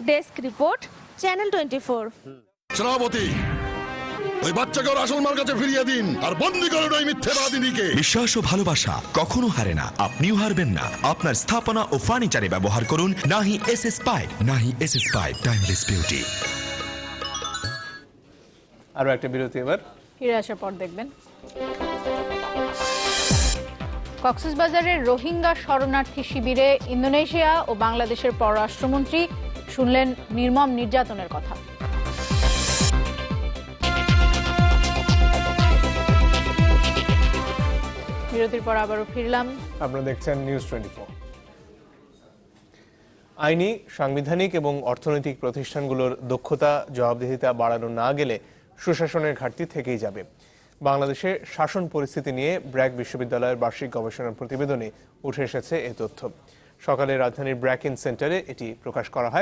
Desk report, channel 24। সেনাপতি, ওই বাচ্চাকে ওর আসল মার কাছে ফিরিয়ে দিন আর বন্দি করুন ওই মিথ্যেবাদিনীকে। বিশ্বাস ও ভালোবাসা কখনো হারে না, আপনিও হারবেন না। আপনার স্থাপনা ও ফার্নিচারে ব্যবহার করুন নাহি এসএস পাইপ। নাহি এসএস পাইপ, টাইমলেস বিউটি। আরো একটা বিরতি, এবার ফিরে আসার পর দেখবেন কক্সবাজারের রোহিঙ্গা শরণার্থী শিবিরে ইন্দোনেশিয়া ও বাংলাদেশের পররাষ্ট্রমন্ত্রী শুনলেন নির্মম নির্যাতনের কথা। বিরতির পর আবারও ফিরলাম। আপনারা দেখছেন নিউজ 24। আইনি, সাংবিধানিক এবং অর্থনৈতিক প্রতিষ্ঠানগুলোর দক্ষতা, জবাবদিহিতা বাড়ানো না গেলে সুশাসনের ঘাটতি থেকেই যাবে। বাংলাদেশে শাসন পরিস্থিতি নিয়ে ব্র্যাক বিশ্ববিদ্যালয়ের বার্ষিক গবেষণা প্রতিবেদনে উঠে এসেছে এ তথ্য। সকালে রাজধানীর ব্র্যাক ইন সেন্টারে এটি প্রকাশ করা হয়।